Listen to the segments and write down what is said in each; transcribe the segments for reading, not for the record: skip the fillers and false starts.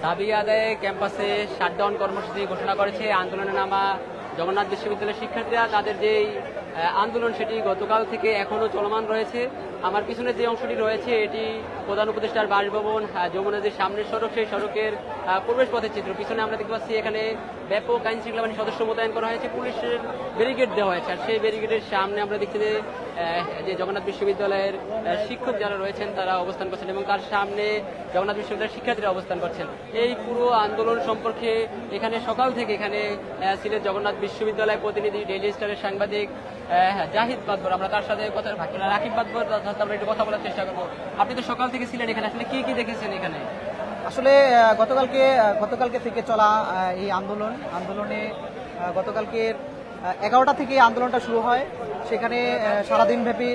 দাবি আদায়ে ক্যাম্পাসে শাটডাউন কর্মসূচি ঘোষণা করেছে আন্দোলনে নামা জগন্নাথ বিশ্ববিদ্যালয়ের শিক্ষার্থীরা। তাদের যেই আন্দোলন সেটি গতকাল থেকে এখনো চলমান রয়েছে। আমার পিছনে যে অংশটি রয়েছে এটি প্রধান উপদেষ্টার বাসভবন, যমুনা যে সামনের সড়ক সেই সড়কের প্রবেশ পথের চিত্র। পিছনে আমরা দেখতে পাচ্ছি এখানে ব্যাপক আইন শৃঙ্খলা বাহিনীর সদস্য মোতায়েন করা হয়েছে, পুলিশের ব্যারিকেড দেওয়া হয়েছে। আর সেই ব্যারিকেডের সামনে আমরা দেখছি যে জগন্নাথ বিশ্ববিদ্যালয়ের শিক্ষক যারা রয়েছেন তারা অবস্থান করছেন এবং তার সামনে জগন্নাথ বিশ্ববিদ্যালয়ের শিক্ষার্থীরা অবস্থান করছেন। এই পুরো আন্দোলন সম্পর্কে এখানে সকাল থেকে এখানে ছিলেন জগন্নাথ বিশ্ববিদ্যালয় প্রতিনিধি, ডেইলি স্টারের সাংবাদিক জাহিদ বাদবর। আমরা তার সাথে কথা রাকিব বাদবর, আমরা একটু কথা বলার চেষ্টা করবো। আপনি তো সকাল থেকে ছিলেন এখানে, আসলে কি কি দেখেছেন এখানে? আসলে গতকালকে থেকে চলা এই আন্দোলনে গতকালকে 11টা থেকে আন্দোলনটা শুরু হয়। সেখানে সারাদিন ব্যাপী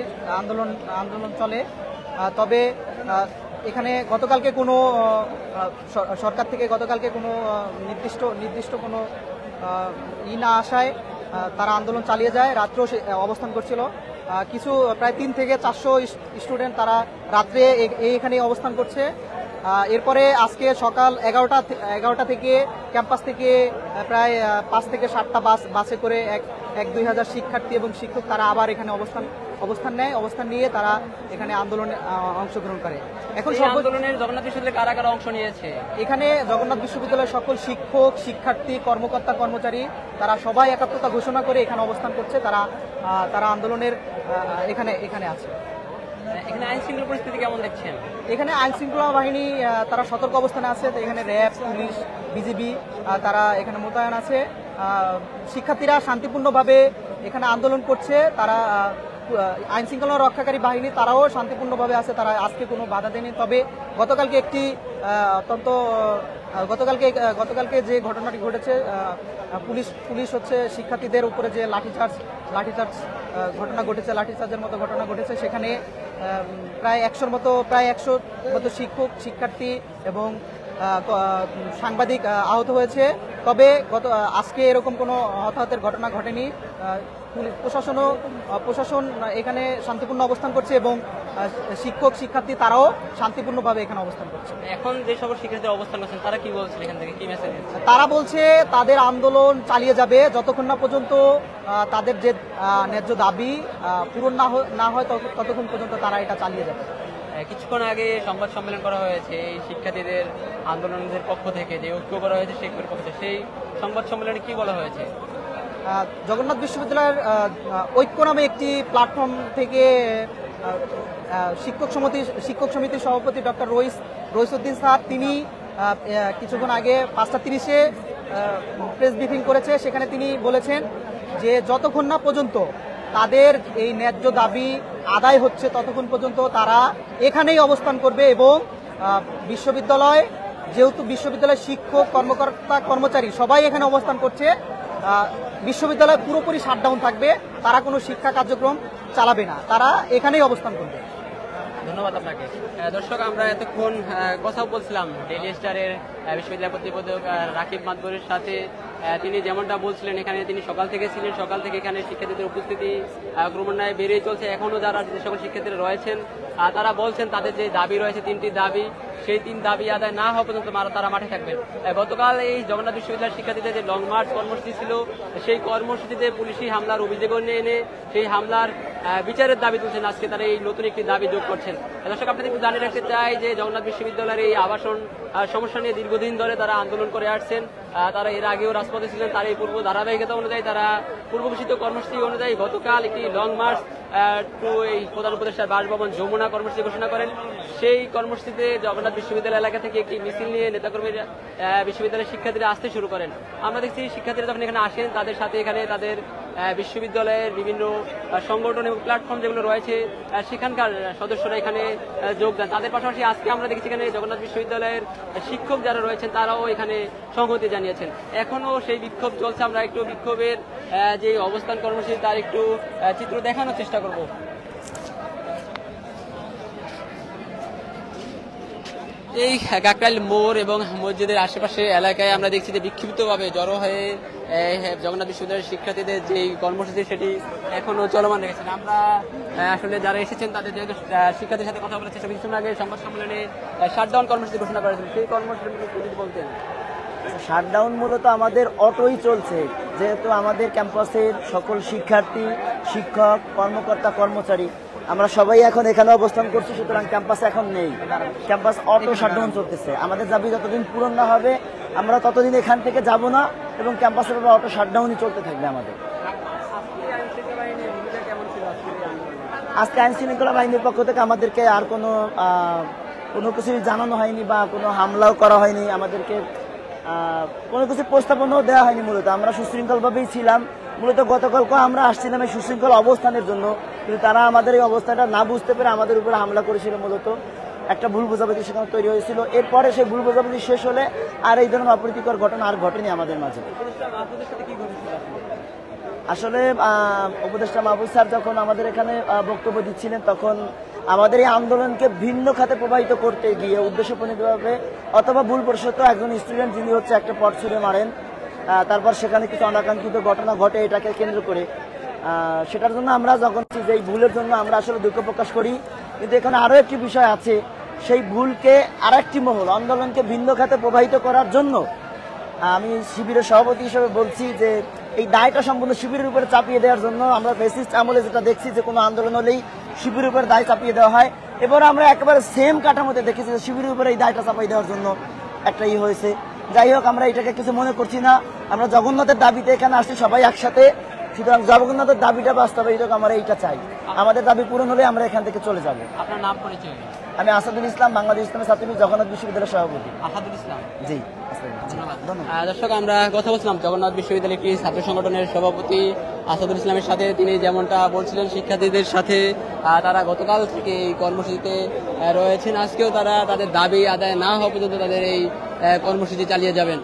আন্দোলন চলে। তবে এখানে গতকালকে কোনো সরকার থেকে কোনো নির্দিষ্ট কোনো না আসায় তারা আন্দোলন চালিয়ে যায়। রাত্রেও অবস্থান করছিল কিছু প্রায় 3 থেকে 400 স্টুডেন্ট, তারা রাত্রে এখানে অবস্থান করছে। এরপরে আজকে সকাল 11টা থেকে ক্যাম্পাস থেকে প্রায় 5 থেকে 7টা বাসে করে 1-2 হাজার শিক্ষার্থী এবং শিক্ষক তারা আবার এখানে অবস্থান নিয়ে তারা এখানে আন্দোলনে অংশগ্রহণ করে। এখন আন্দোলনের জগন্নাথ বিশ্ববিদ্যালয়ে কারা কারা অংশ নিয়েছে? এখানে জগন্নাথ বিশ্ববিদ্যালয়ের সকল শিক্ষক, শিক্ষার্থী, কর্মকর্তা, কর্মচারী তারা সবাই একাত্মতা ঘোষণা করে এখানে অবস্থান করছে। তারা আন্দোলনের এখানে আছে। এখানে আইন শৃঙ্খলা পরিস্থিতি কেমন দেখছেন? এখানে আইন শৃঙ্খলা বাহিনী তারা সতর্ক অবস্থানে আছে। এখানে র্যাব, পুলিশ, বিজিবি তারা এখানে মোতায়েন আছে। শিক্ষার্থীরা শান্তিপূর্ণভাবে এখানে আন্দোলন করছে। তারা আইন শৃঙ্খলা রক্ষাকারী বাহিনী তারাও শান্তিপূর্ণভাবে আছে, তারা আজকে কোনো বাধা দেয়নি। তবে গতকালকে যে ঘটনাটি ঘটেছে, পুলিশ হচ্ছে শিক্ষার্থীদের উপরে যে লাঠিচার্জ ঘটনা ঘটেছে, লাঠিচার্জের মতো ঘটনা ঘটেছে। সেখানে প্রায় 100 মতো শিক্ষক, শিক্ষার্থী এবং সাংবাদিক আহত হয়েছে। তবে আজকে এরকম কোনো হতাহতের ঘটনা ঘটেনি। প্রশাসন এখানে শান্তিপূর্ণ অবস্থান করছে এবং শিক্ষক, শিক্ষার্থী তারাও শান্তিপূর্ণভাবে এখানে অবস্থান করছে। এখন যে সকল শিক্ষার্থীরা অবস্থান করছেন তারা কি বলছেন, এখান থেকে কি মেসেজ দিচ্ছে? তারা বলছে তাদের আন্দোলন চালিয়ে যাবে যতক্ষণ না পর্যন্ত তাদের যে ন্যায্য দাবি পূরণ না হয় ততক্ষণ পর্যন্ত তারা এটা চালিয়ে যাবে। কিছুক্ষণ আগে সংবাদ সম্মেলন করা হয়েছে এই শিক্ষার্থীদের আন্দোলনের পক্ষ থেকে, যে ঐক্য করা হয়েছে শিক্ষকের পক্ষ থেকে, সেই সংবাদ সম্মেলনে কি বলা হয়েছে? জগন্নাথ বিশ্ববিদ্যালয়ের ঐক্য নামে একটি প্ল্যাটফর্ম থেকে শিক্ষক সমিতির সভাপতি ডক্টর রইসউদ্দিন স্যার তিনি কিছুক্ষণ আগে 5টা 30-এ প্রেস ব্রিফিং করেছে। সেখানে তিনি বলেছেন যে যতক্ষণ না পর্যন্ত তাদের এই ন্যায্য দাবি আদায় হচ্ছে ততক্ষণ পর্যন্ত তারা এখানেই অবস্থান করবে এবং যেহেতু বিশ্ববিদ্যালয়ের শিক্ষক, কর্মকর্তা, কর্মচারী সবাই এখানে অবস্থান করছে, বিশ্ববিদ্যালয় পুরোপুরি শাটডাউন থাকবে। তারা কোনো শিক্ষা কার্যক্রম চালাবে না, তারা এখানেই অবস্থান করবে। ধন্যবাদ আপনাকে। দর্শক, আমরা এতক্ষণ কথা বলছিলাম ডেইলি স্টারের বিশ্ববিদ্যালয় প্রতিবেদক রাকিব বাদবরের সাথে। তিনি যেমনটা বলছিলেন, এখানে তিনি সকাল থেকে ছিলেন, সকাল থেকে এখানে শিক্ষার্থীদের উপস্থিতি ক্রমান্বয়ে বেড়ে চলছে। এখনও যারা যে সকল শিক্ষার্থীরা রয়েছেন তারা বলছেন তাদের যে দাবি রয়েছে 3টি দাবি, সেই 3 দাবি আদায় না হওয়া পর্যন্ত তারা মাঠে থাকবেন। গতকাল এই জগন্নাথ বিশ্ববিদ্যালয়ের শিক্ষার্থীদের যে লং মার্চ কর্মসূচি ছিল, সেই কর্মসূচিতে পুলিশি হামলার অভিযোগ এনে সেই হামলার বিচারের দাবি তুলছেন। আজকে তারা এই নতুন একটি দাবি যোগ করছেন। দর্শক, আপনাদের একটু জানিয়ে রাখতে চাই যে জগন্নাথ বিশ্ববিদ্যালয়ের এই আবাসন সমস্যা নিয়ে দীর্ঘদিন ধরে তারা আন্দোলন করে আসছেন। তারা এর আগেও রাজপথে ছিলেন। তার এই পূর্ব ধারাবাহিকতা অনুযায়ী তারা পূর্বঘোষিত কর্মসূচি অনুযায়ী গতকাল একটি লং মার্চ টু এই প্রধান উপদেষ্টার বাসভবন যমুনা কর্মসূচি ঘোষণা করেন। সেই কর্মসূচিতে জগন্নাথ বিশ্ববিদ্যালয় এলাকা থেকে একটি মিছিল নিয়ে নেতাকর্মীরা বিশ্ববিদ্যালয়ের শিক্ষার্থীরা আসতে শুরু করেন। আমরা দেখছি শিক্ষার্থীরা যখন এখানে আসেন তাদের সাথে এখানে তাদের বিশ্ববিদ্যালয়ের বিভিন্ন সংগঠন এবং প্ল্যাটফর্ম যেগুলো রয়েছে সেখানকার সদস্যরা এখানে যোগ দেন। তাদের পাশাপাশি আজকে আমরা দেখছি এখানে জগন্নাথ বিশ্ববিদ্যালয়ের শিক্ষক যারা রয়েছেন তারাও এখানে সংহতি জানিয়েছেন। এখনও সেই বিক্ষোভ চলছে। আমরা একটু বিক্ষোভের যে অবস্থান কর্মসূচি তার একটু চিত্র দেখানোর চেষ্টা করব। এই কাকরাইল মোড় এবং মসজিদের আশেপাশে এলাকায় আমরা দেখছি যে বিক্ষিপ্তভাবে জড়ো হয়ে জগন্নাথ বিশ্ববিদ্যালয়ের শিক্ষার্থীদের যে কর্মসূচি সেটি এখনো চলমান রেখেছেন। আমরা আসলে যারা এসেছেন তাদের যেহেতু শিক্ষার্থীর সাথে কথা বলার চেষ্টা কিছুক্ষণ আগে সংবাদ সম্মেলনে শাটডাউন কর্মসূচি ঘোষণা করেছেন, সেই কর্মসূচি যদি বলতেন। শাটডাউন মূলত আমাদের অটোই চলছে, যেহেতু আমাদের ক্যাম্পাসের সকল শিক্ষার্থী, শিক্ষক, কর্মকর্তা, কর্মচারী আমরা সবাই এখন এখানে অবস্থান করছি, সুতরাং ক্যাম্পাস এখন নেই। ক্যাম্পাস অটো শাটডাউন চলতেছে। আমাদের দাবি যতদিন পূরণ না হবে আমরা ততদিন এখান থেকে যাব না এবং ক্যাম্পাসের অটো শাটডাউনই চলতে থাকবে আমাদের। আজকে আইন শৃঙ্খলা বাহিনীর পক্ষ থেকে আমাদেরকে আর কোনো কিছুই জানানো হয়নি বা কোনো হামলাও করা হয়নি, আমাদেরকে কোনো কিছু প্রস্তাবনাও দেওয়া হয়নি। মূলত আমরা সুশৃঙ্খলভাবেই ছিলাম। মূলত গতকালকে আমরা আসছিলাম এই সুশৃঙ্খল অবস্থানের জন্য, কিন্তু তারা আমাদের এই অবস্থাটা না বুঝতে পেরে আমাদের উপরে হামলা করেছিল। মূলত একটা ভুল বোঝাবুঝি সেখানে তৈরি হয়েছিল। এরপরে সেই ভুল বোঝাবুঝি শেষ হলে আর এই ধরনের অপ্রীতিকর ঘটনা আর ঘটেনি আমাদের মাঝে। আসলে উপদেষ্টা মাহবুব স্যার যখন আমাদের এখানে বক্তব্য দিচ্ছিলেন, তখন আমাদের এই আন্দোলনকে ভিন্ন খাতে প্রবাহিত করতে গিয়ে উদ্দেশ্যপ্রণীতভাবে অথবা ভুলবশত একজন স্টুডেন্ট যিনি হচ্ছে একটা পট ছুঁড়ে মারেন, তারপর সেখানে কিছু অনাকাঙ্ক্ষিত ঘটনা ঘটে এটাকে কেন্দ্র করে। সেটার জন্য আমরা যখন যে এই ভুলের জন্য আমরা আসলে দুঃখ প্রকাশ করি, কিন্তু এখানে আরও একটি বিষয় আছে, সেই ভুলকে আরেকটি মহল আন্দোলনকে ভিন্ন খাতে প্রবাহিত করার জন্য আমি শিবিরের সভাপতি হিসেবে বলছি যে এই দায়টা সম্পূর্ণ শিবিরের উপরে চাপিয়ে দেওয়ার জন্য আমরা ফ্যাসিস্ট আমলে যেটা দেখছি যে কোনো আন্দোলন হলেই শিবিরের উপরে দায় চাপিয়ে দেওয়া হয়, এবার আমরা একেবারে সেম কাঠামোতে দেখেছি যে শিবিরের উপরে এই দায়টা চাপিয়ে দেওয়ার জন্য একটা হয়েছে। যাই হোক, আমরা এটাকে কিছু মনে করছি না। আমরা জগন্নাথের দাবিতে এখানে আসছি সবাই একসাথে, সুতরাং জগন্নাথের দাবিটা বাস্তবায়িত আমরা এইটা চাই। আমাদের দাবি পূরণ হলে আমরা এখান থেকে চলে যাব। আপনার নাম পরিচয়? আমি আসাদুল ইসলাম, বাংলাদেশ ইসলামী ছাত্র জগন্নাথ বিশ্ববিদ্যালয়ের সভাপতি। আসাদুল ইসলাম, জি ধন্যবাদ। দর্শক, আমরা কথা বলছিলাম জগন্নাথ বিশ্ববিদ্যালয়ের একটি ছাত্র সংগঠনের সভাপতি আসাদুল ইসলামের সাথে। তিনি যেমনটা বলছিলেন শিক্ষার্থীদের সাথে তারা গতকাল থেকে এই কর্মসূচিতে রয়েছেন, আজকেও তারা তাদের দাবি আদায় না হওয়া পর্যন্ত তাদের এই কর্মসূচি চালিয়ে যাবেন।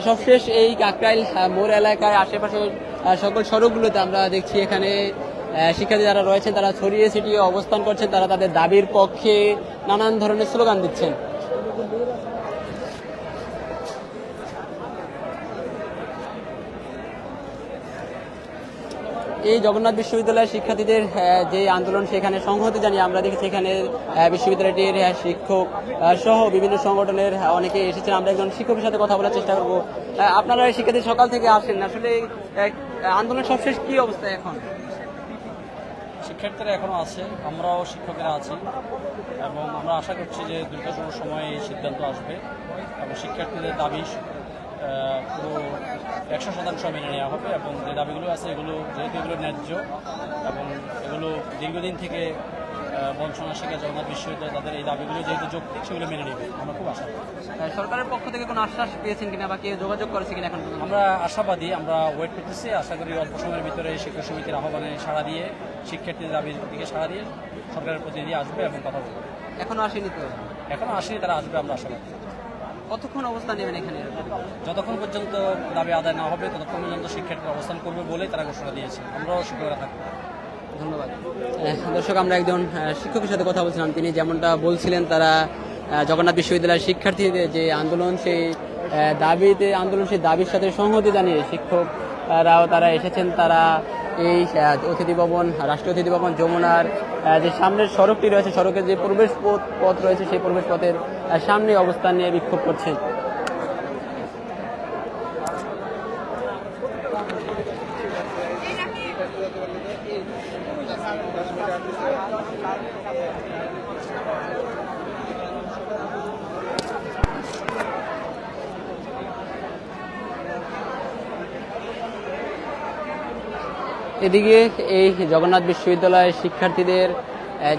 সবশেষ এই কাকরাইল মোড় এলাকায় আশেপাশে সকল সড়কগুলোতে আমরা দেখছি এখানে শিক্ষার্থী যারা রয়েছেন তারা ছড়িয়ে ছিটিয়ে অবস্থান করছেন, তারা তাদের দাবির পক্ষে নানান ধরনের স্লোগান দিচ্ছেন। এই জগন্নাথ বিশ্ববিদ্যালয়ের শিক্ষার্থীদের যে আন্দোলন সেখানে সংহতি জানিয়ে আমরা দেখেছি এখানে বিশ্ববিদ্যালয়টির শিক্ষক সহ বিভিন্ন সংগঠনের অনেকে এসেছেন। আমরা একজন শিক্ষকের সাথে কথা বলার চেষ্টা করবো। আপনারা শিক্ষার্থী সকাল থেকে আসেন, আসলে আন্দোলন সবশেষ কি অবস্থা এখন? শিক্ষার্থীরা এখনো আছে, আমরাও শিক্ষকেরা আছি এবং আমরা আশা করছি যে দ্রুততম সময়ে এই সিদ্ধান্ত আসবে এবং শিক্ষার্থীদের দাবি পুরো 100% মেনে নেওয়া হবে এবং যে দাবিগুলো আছে এগুলো যেহেতু এগুলো ন্যায্য এবং এগুলো দীর্ঘদিন থেকে বঞ্চনা শিক্ষা জগন্নাথ বিশ্ববিদ্যালয় তাদের এই দাবিগুলো যেহেতু যৌক্তিক সেগুলো মেনে নেবে, আমরা খুব আশা করি। সরকারের পক্ষ থেকে কোনো আশ্বাস পেয়েছেন কিনা বা কেউ যোগাযোগ করেছে কিনা এখন? আমরা আশাবাদী, আমরা ওয়েট করতেছি। আশা করি অল্প সময়ের ভিতরে শিক্ষক সমিতির আহ্বানে সাড়া দিয়ে শিক্ষার্থীদের দাবির দিকে সাড়া দিয়ে সরকারের প্রতিনিধি আসবে এবং কথা বলবে। এখনো আসেনি তো? এখনো আসেনি, তারা আসবে, আমরা আশাবাদী। কতক্ষণ অবস্থান নেবেন এখানে? যতক্ষণ পর্যন্ত দাবি আদায় না হবে ততক্ষণ পর্যন্ত শিক্ষার্থীরা অবস্থান করবে বলেই তারা ঘোষণা দিয়েছে। আমরাও শিক্ষকরা থাকবো। ধন্যবাদ। দর্শক, আমরা একজন শিক্ষকের সাথে কথা বলছিলাম, তিনি যেমনটা বলছিলেন তারা জগন্নাথ বিশ্ববিদ্যালয়ের শিক্ষার্থীদের যে আন্দোলন সেই দাবির সাথে সংহতি জানিয়ে শিক্ষকরাও তারা এসেছেন। তারা এই অতিথি ভবন, রাষ্ট্রীয় অতিথি ভবন যমুনার যে সামনের সড়কটি রয়েছে, সড়কের যে প্রবেশ পথ রয়েছে সেই প্রবেশ পথের সামনে অবস্থান নিয়ে বিক্ষোভ করছেন। এদিকে এই জগন্নাথ বিশ্ববিদ্যালয়ের শিক্ষার্থীদের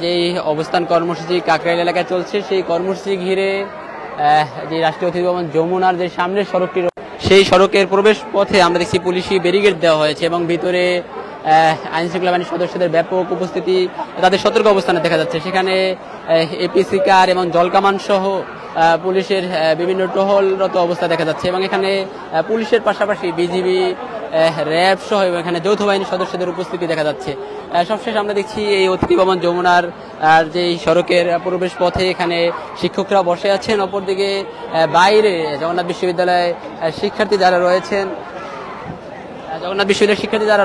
যে অবস্থান কর্মসূচি কাকরাইল এলাকায় চলছে, সেই কর্মসূচি ঘিরে যে রাষ্ট্রীয় অতিথি ভবন যমুনার যে সামনের সড়কটি সেই সড়কের প্রবেশ পথে আমরা দেখছি পুলিশি ব্যারিকেড দেওয়া হয়েছে এবং ভিতরে আইন শৃঙ্খলা বাহিনীর সদস্যদের ব্যাপক উপস্থিতি, তাদের সতর্ক অবস্থানে দেখা যাচ্ছে। সেখানে এপিসি কার এবং জলকামান সহ পুলিশের বিভিন্ন টহলরত অবস্থা দেখা যাচ্ছে এবং এখানে পুলিশের পাশাপাশি বিজিবি র্যাব সহ এখানে যৌথ বাহিনীর সদস্যদের উপস্থিতি দেখা যাচ্ছে। সবশেষ আমরা দেখছি এই অতিথি ভবন যমুনার যে সড়কের প্রবেশ পথে এখানে শিক্ষকরা বসে আছেন, অপরদিকে বাইরে জগন্নাথ বিশ্ববিদ্যালয়ে শিক্ষার্থী যারা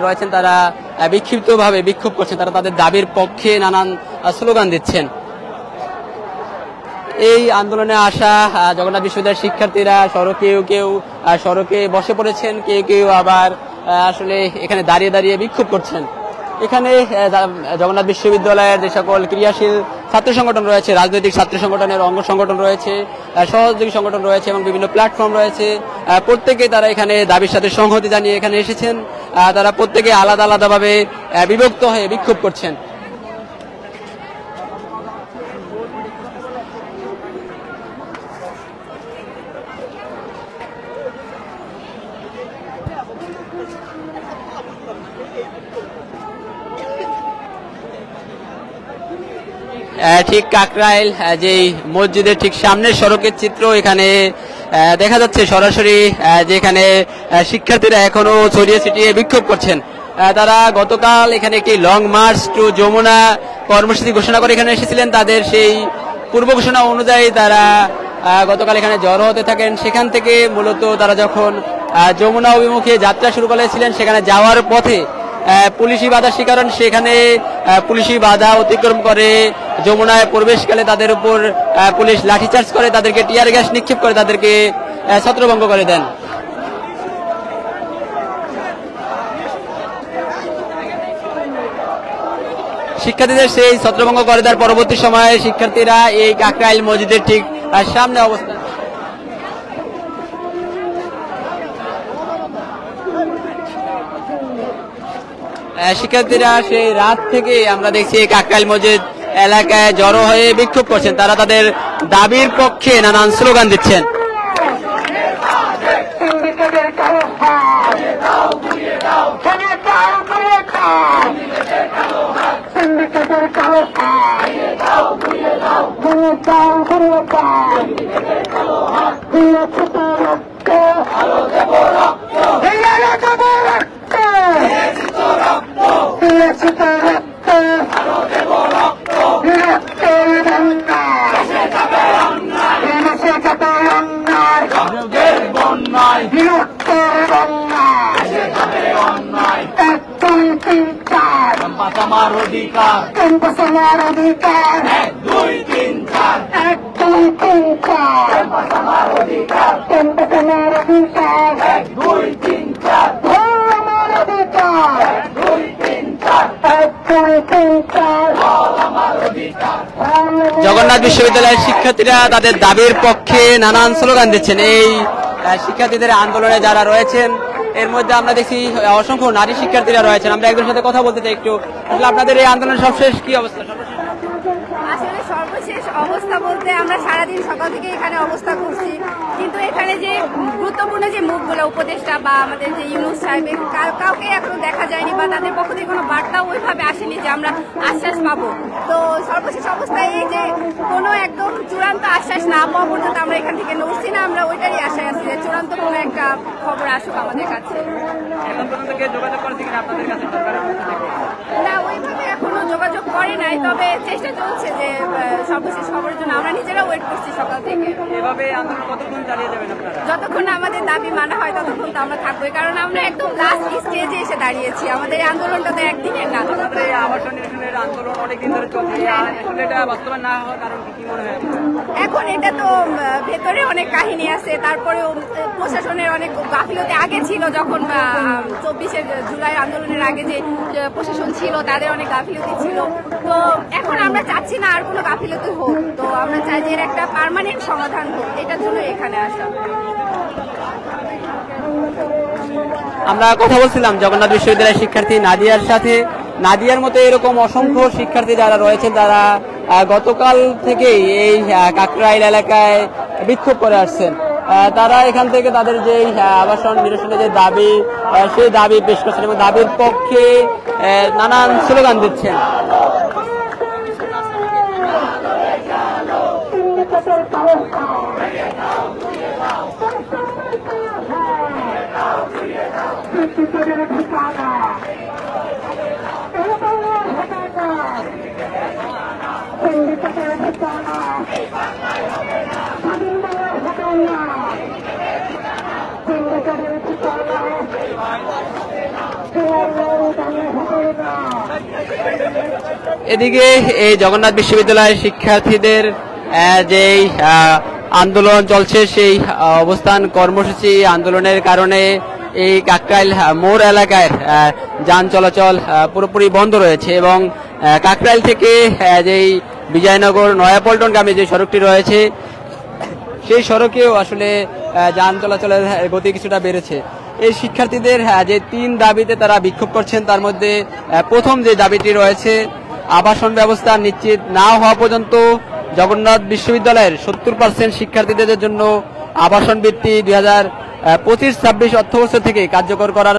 রয়েছেন তারা বিক্ষিপ্তভাবে বিক্ষোভ করছেন, তারা তাদের দাবির পক্ষে নানান স্লোগান দিচ্ছেন। এই আন্দোলনে আসা জগন্নাথ বিশ্ববিদ্যালয়ের শিক্ষার্থীরা কেউ সড়কে বসে পড়েছেন, কেউ আবার আসলে এখানে দাঁড়িয়ে দাঁড়িয়ে বিক্ষোভ করছেন। এখানে জগন্নাথ বিশ্ববিদ্যালয়ের যে সকল ক্রিয়াশীল ছাত্র সংগঠন রয়েছে, রাজনৈতিক ছাত্র সংগঠনের অঙ্গ সংগঠন রয়েছে, সহযোগী সংগঠন রয়েছে এবং বিভিন্ন প্ল্যাটফর্ম রয়েছে, প্রত্যেকেই তারা এখানে দাবির সাথে সংহতি জানিয়ে এখানে এসেছেন। তারা প্রত্যেকে আলাদা আলাদাভাবে বিভক্ত হয়ে বিক্ষোভ করছেন। ঠিক কাকরাইল যেই মসজিদের ঠিক সামনের সড়কের চিত্র এখানে দেখা যাচ্ছে সরাসরি, যেখানে শিক্ষার্থীরা এখনো ছড়িয়ে ছিটিয়ে বিক্ষোভ করছেন। তারা গতকাল এখানে একটি লং মার্চ টু যমুনা কর্মসূচি ঘোষণা করে এখানে এসেছিলেন। তাদের সেই পূর্ব ঘোষণা অনুযায়ী তারা গতকাল এখানে জড়ো হতে থাকেন। সেখান থেকে মূলত তারা যখন যমুনা অভিমুখে যাত্রা শুরু করেছিলেন, সেখানে যাওয়ার পথে পুলিশি বাধা শিকার হন। সেখানে পুলিশি বাধা অতিক্রম করে যমুনায় প্রবেশকালে তাদের উপর পুলিশ লাঠিচার্জ করে, তাদেরকে টিয়ার গ্যাস নিক্ষেপ করে, তাদেরকে ছত্রভঙ্গ করে দেন। শিক্ষার্থীদের সেই ছত্রভঙ্গ করে দেওয়ার পরবর্তী সময়ে শিক্ষার্থীরা এই কাকরাইল মসজিদের ঠিক সামনে অবস্থান। শিক্ষার্থীরা সেই রাত থেকে আমরা দেখছি কাকরাইল মসজিদ এলাকায় জড়ো হয়ে বিক্ষোভ করছেন। তারা তাদের দাবির পক্ষে নানান স্লোগান দিচ্ছেন। আমার অধিকার, ক্যাম্পাস আমার অধিকার, 1 2 3 4, 1 2 3 4, ক্যাম্পাস আমার অধিকার, ক্যাম্পাস আমার অধিকার, 1 2 3 4, আমার অধিকার, 1 2 3 4, 1 2 3 4, আমার অধিকার। জগন্নাথ বিশ্ববিদ্যালয়ের শিক্ষার্থীরা তাদের দাবির পক্ষে নানান স্লোগান দিচ্ছেন। এই শিক্ষার্থীদের আন্দোলনে যারা রয়েছেন এর মধ্যে আমরা দেখছি অসংখ্য নারী শিক্ষার্থীরা রয়েছেন। আমরা একজনের সাথে কথা বলতে চাই একটু। আসলে আপনাদের এই আন্দোলনের সবশেষ কি অবস্থা? আসলে সর্বশেষ অবস্থা বলতে আমরা সারাদিন সকাল থেকে এখানে অবস্থা করছি, কিন্তু এখানে যে গুরুত্বপূর্ণ যে মুখগুলো উপদেষ্টা বা আমাদের যে ইউনুস সাহেবের কাউকে এখনো দেখা যায়নি বা তাদের পক্ষ থেকে কোনো বার্তা ওইভাবে আসেনি যে আমরা আশ্বাস পাবো। তো সর্বশেষ অবস্থায় এই যে কোনো একদম চূড়ান্ত আশ্বাস না পাওয়া পর্যন্ত আমরা এখান থেকে নড়ছি না। আমরা ওইটারই আশায় আছি যে চূড়ান্ত কোনো একটা খবর আসুক আমাদের কাছে। না, ওইভাবে এখনো যোগাযোগ করে নাই, তবে চেষ্টা চলছে যে সর্বশেষ খবরের জন্য। আমরা নিজেরা ওয়েট করছি সকাল থেকে। এভাবে আন্দোলন কতক্ষণ চালিয়ে যাবেন আপনারা? যতক্ষণ আমাদের দাবি মানা হয় ততক্ষণ তো আমরা থাকবোই, কারণ আমরা একদম লাস্ট স্টেজে এসে দাঁড়িয়েছি। আমাদের এই আন্দোলনটা তো একদিনের না। এই আবাসন নির্মাণের আন্দোলন অনেকদিন ধরে চলছে, আসলে এটা বাস্তবায়ন না হওয়ার কারণ কি মনে হয়? এখন এটা তো ভেতরে অনেক কাহিনী আছে, তারপরেও প্রশাসনের অনেক গাফিলতি আগে ছিল, যখন 24শে জুলাই আন্দোলনের আগে যে প্রশাসন ছিল তাদের অনেক গাফিলতি ছিল। তো এখন আমরা চাচ্ছি না আর কোনো গাফিলতি হোক, তো আমরা চাই যে এর একটা পার্মানেন্ট সমাধান হোক, এটার জন্য এখানে আসা। আমরা কথা বলছিলাম জগন্নাথ বিশ্ববিদ্যালয়ের শিক্ষার্থী নাদিয়ার সাথে। নাদিয়ার মতো এরকম অসংখ্য শিক্ষার্থী যারা রয়েছেন তারা গতকাল থেকেই এই কাকরাইল এলাকায় বিক্ষোভ করে আসছেন। তারা এখান থেকে তাদের যে আবাসন নিরসনের যে দাবি সেই দাবি পেশ করছেন এবং দাবির পক্ষে নানান স্লোগান দিচ্ছেন। বিদ্যুতের ঠিকানা এই বাংলার ঠিকানা সিন্ডিকেটের ঠিকানা স্বাধীন বাংলার ঠিকানা সিন্ডিকেটের ঠিকানা এদিকে এই জগন্নাথ বিশ্ববিদ্যালয়ের শিক্ষার্থীদের যেই আন্দোলন চলছে সেই অবস্থান কর্মসূচি আন্দোলনের কারণে এই কাকরাইল মোড় এলাকায় যান চলাচল পুরোপুরি বন্ধ রয়েছে এবং কাকরাইল থেকে যেই বিজয়নগর নয়াপল্টনগামী যে সড়কটি রয়েছে সেই সড়কেও আসলে যান চলাচলের গতি কিছুটা বেড়েছে। এই শিক্ষার্থীদের যে 3 দাবিতে তারা বিক্ষোভ করছেন তার মধ্যে প্রথম যে দাবিটি রয়েছে আবাসন ব্যবস্থা নিশ্চিত না হওয়া পর্যন্ত জগন্নাথ বিশ্ববিদ্যালয়ের 70% শিক্ষার্থীদের জন্য আবাসন বৃত্তি 2025-26 অর্থবর্ষ থেকে কার্যকর করার